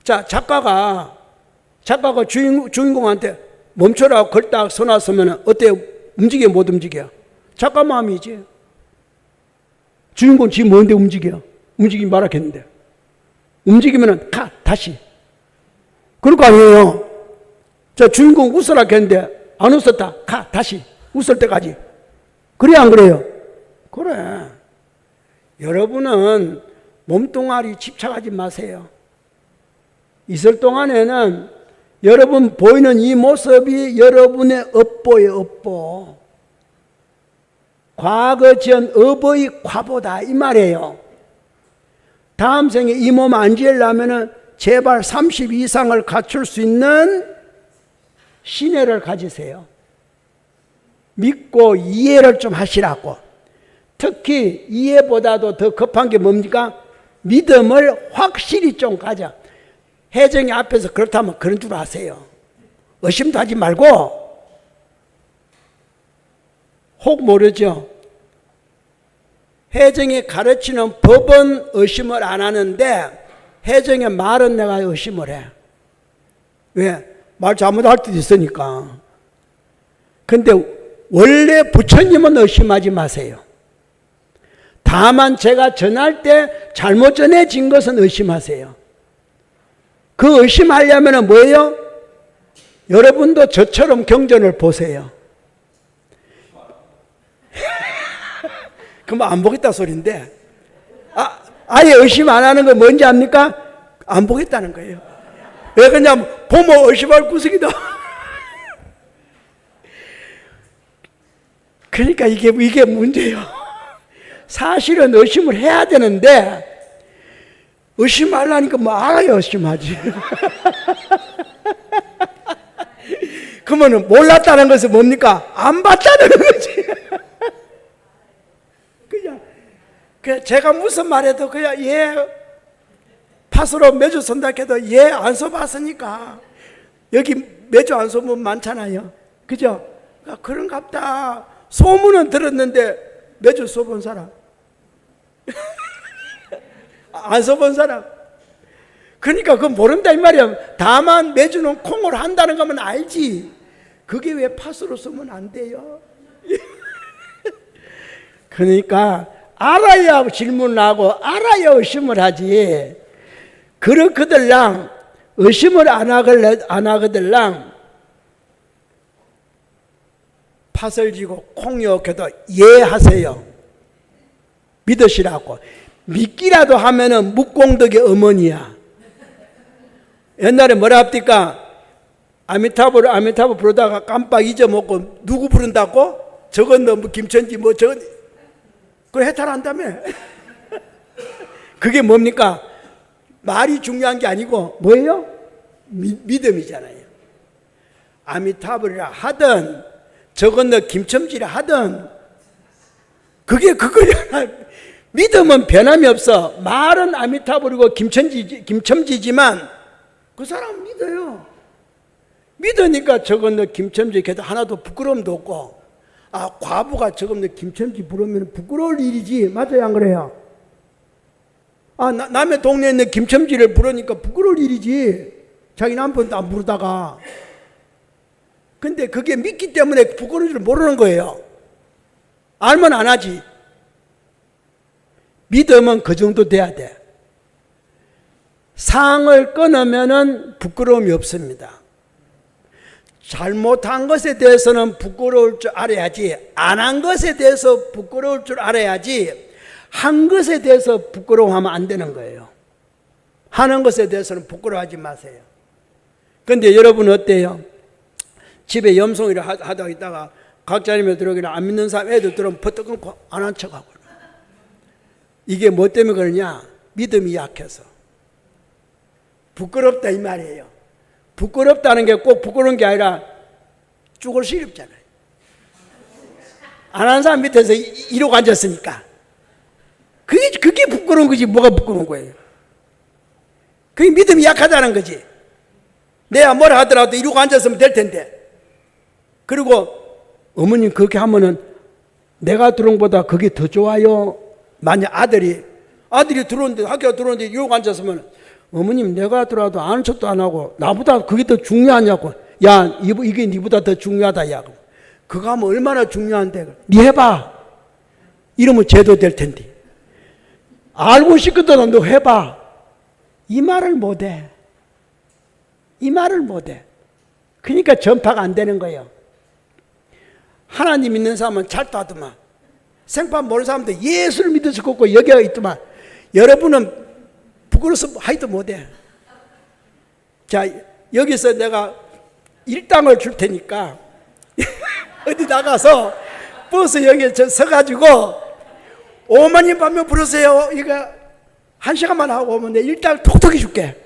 A: 자, 작가가 주인공한테 멈춰라 걸딱 서놨으면 어때요? 움직여 못 움직여? 작가 마음이지. 주인공 지금 뭔데 움직여? 움직이지 말았겠는데. 움직이면은 다시. 그럴 거 아니에요. 자, 주인공 웃으라 했는데 안 웃었다. 다시. 웃을 때까지. 그래 안 그래요? 그래. 여러분은 몸뚱아리 집착하지 마세요. 있을 동안에는 여러분 보이는 이 모습이 여러분의 업보예요, 업보. 과거 지은 업의 과보다 이 말이에요. 다음 생에 이 몸 안 지으려면 제발 30 이상을 갖출 수 있는 신혜를 가지세요. 믿고 이해를 좀 하시라고. 특히 이해보다도 더 급한 게 뭡니까? 믿음을 확실히 좀 가져. 혜정이 앞에서 그렇다면 그런 줄 아세요. 의심도 하지 말고. 혹 모르죠. 혜정이 가르치는 법은 의심을 안 하는데 혜정의 말은 내가 의심을 해. 왜? 말 잘못할 때도 있으니까. 근데 원래 부처님은 의심하지 마세요. 다만 제가 전할 때 잘못 전해진 것은 의심하세요. 그 의심하려면 뭐예요? 여러분도 저처럼 경전을 보세요. 그럼 안 보겠다 소리인데, 아예 의심 안 하는 건 뭔지 압니까? 안 보겠다는 거예요. 왜 그러냐면 보면 의심할 구석이다. 그러니까 이게 문제예요. 사실은 의심을 해야 되는데 의심하려니까 뭐 알아야 의심하지. 그러면 몰랐다는 것은 뭡니까? 안 봤다는 거지. 그냥 제가 무슨 말해도 그냥 팥으로 매주 선다 해도 안 써봤으니까. 여기 매주 안 써보면 많잖아요. 그죠? 그런갑다. 소문은 들었는데 매주 써본 사람. 안 써본 사람. 그러니까 그건 모른다 이 말이야. 다만 매주는 콩을 한다는 거면 알지. 그게 왜 팥으로 쓰면 안 돼요? 그러니까 알아야 질문을 하고 알아야 의심을 하지. 그렇거들랑 의심을 안 하거들랑 팥을 쥐고 콩이 없게도 이해하세요. 믿으시라고. 믿기라도 하면은 묵공덕의 어머니야. 옛날에 뭐라 합니까? 아미타불 부르다가 깜빡 잊어먹고 누구 부른다고? 저건 뭐 김천지 뭐 저건 그걸 해탈한다며. 그게 뭡니까? 말이 중요한 게 아니고 뭐예요? 믿음이잖아요. 아미타불이라 하든 저건 너 김첨지라 하든 그게 그거야. 믿음은 변함이 없어. 말은 아미타불이고 김첨지지만 그 사람은 믿어요. 믿으니까 저건 너 김첨지 걔도 하나도 부끄러움도 없고, 과부가 저건 너 김첨지 부르면 부끄러울 일이지. 맞아요 안 그래요? 남의 동네에 있는 김첨지를 부르니까 부끄러울 일이지. 자기 남편도 안 부르다가. 근데 그게 믿기 때문에 부끄러운 줄 모르는 거예요. 알면 안 하지. 믿음은 그 정도 돼야 돼. 상을 끊으면은 부끄러움이 없습니다. 잘못한 것에 대해서는 부끄러울 줄 알아야지, 안 한 것에 대해서 부끄러울 줄 알아야지, 한 것에 대해서 부끄러워하면 안 되는 거예요. 하는 것에 대해서는 부끄러워하지 마세요. 근데 여러분 어때요? 집에 염송이를 하다 있다가 각자님에 들어오기는 안 믿는 사람 애들 들어오면 퍼뜩 끊고 안 한 척하고. 이게 뭐 때문에 그러냐? 믿음이 약해서. 부끄럽다 이 말이에요. 부끄럽다는 게 꼭 부끄러운 게 아니라 죽을 시렵잖아요. 안 하는 사람 밑에서 이러고 앉았으니까. 그게 부끄러운 거지. 뭐가 부끄러운 거예요? 그게 믿음이 약하다는 거지. 내가 뭐라 하더라도 이러고 앉았으면 될 텐데. 그리고 어머님 그렇게 하면은 내가 들어온 것보다 그게 더 좋아요. 만약 아들이 들어오는데, 학교에 들어오는데 이러고 앉았으면, 어머님 내가 들어와도 아는 척도 안 하고 나보다 그게 더 중요하냐고. 야, 이게 니보다 더 중요하다. 야, 그거 하면 얼마나 중요한데. 니 해봐. 이러면 제도 될 텐데. 알고 싶거든. 너 해봐. 이 말을 못해. 이 말을 못해. 그러니까 전파가 안 되는 거예요. 하나님 믿는 사람은 잘도 하더만. 생판 모르는 사람도 예수를 믿어서 걷고 여기가 있더만. 여러분은 부끄러워서 하지도 못해. 자, 여기서 내가 일당을 줄 테니까 어디 나가서 버스 여기에 서가지고 5만인 반면 부르세요. 이거 1시간만 하고 오면 내 일당을 톡톡히 줄게.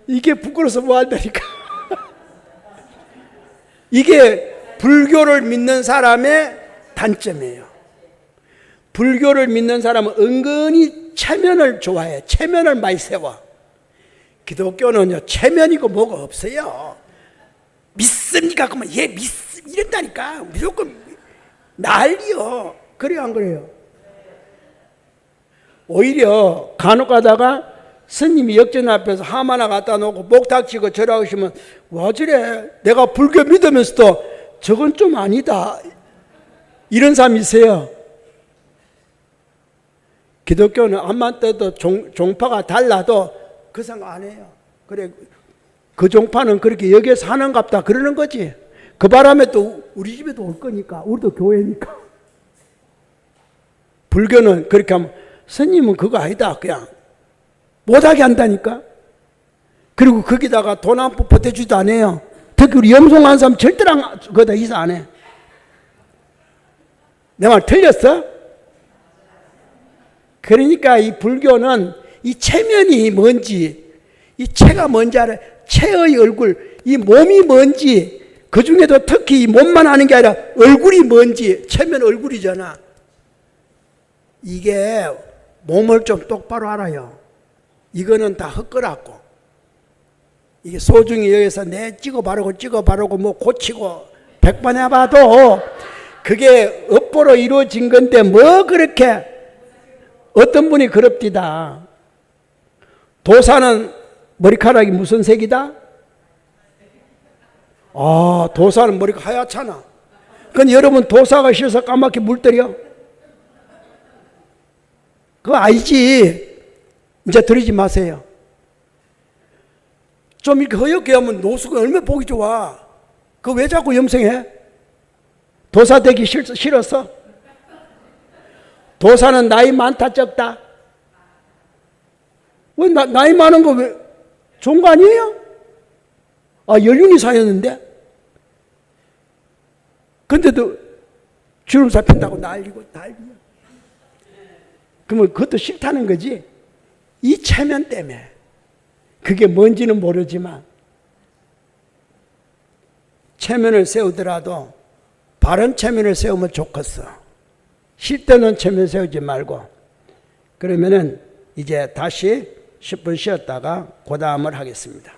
A: 이게 부끄러워서 뭐 한다니까. 이게 불교를 믿는 사람의 단점이에요. 불교를 믿는 사람은 은근히 체면을 좋아해. 체면을 많이 세워. 기독교는요, 체면이고 뭐가 없어요. 믿습니까? 그러면 이런다니까. 무조건 난리요. 그래요, 안 그래요? 오히려 간혹 가다가 스님이 역전 앞에서 함 하나 갖다 놓고 목 닥치고 절하고 있으면, 와 저래, 내가 불교 믿으면서도 저건 좀 아니다, 이런 사람이 있어요. 기독교는 암만 떠도 종파가 달라도 그 생각 안 해요. 그래, 그 종파는 그렇게 여기에서 하는갑다 그러는 거지. 그 바람에 또 우리 집에도 올 거니까. 우리도 교회니까. 불교는 그렇게 하면, 스님은 그거 아니다, 그냥 못하게 한다니까. 그리고 거기다가 돈 한 푼 보태주지도 안 해요. 특히 우리 염송한 사람 절대로 그거다 이사 안 해. 내 말 틀렸어? 그러니까 이 불교는 이 체면이 뭔지, 이 체가 뭔지 알아. 체의 얼굴, 이 몸이 뭔지, 그 중에도 특히 이 몸만 하는 게 아니라 얼굴이 뭔지. 체면 얼굴이잖아. 이게 몸을 좀 똑바로 알아요. 이거는 다 헛거라고. 이게 소중히 여기서 내 찍어 바르고 뭐 고치고 100번 해봐도 그게 업보로 이루어진 건데 뭐 그렇게. 어떤 분이 그럽디다. 도사는 머리카락이 무슨 색이다? 도사는 머리가 하얗잖아. 그건 여러분 도사가 싫어서 까맣게 물들여? 그거 알지? 이제 들이지 마세요. 좀 이렇게 허옇게 하면 노수가 얼마나 보기 좋아. 그거 왜 자꾸 염색해? 도사 되기 싫었어? 도사는 나이 많다 적다? 왜 나이 많은 거 왜 좋은 거 아니에요? 연륜이 쌓였는데? 근데도 주름살 핀다고 난리야. 그러면 그것도 싫다는 거지. 이 체면 때문에. 그게 뭔지는 모르지만 체면을 세우더라도 바른 체면을 세우면 좋겠어. 싫다는 체면 세우지 말고. 그러면은 이제 다시 10분 쉬었다가 그 다음을 하겠습니다.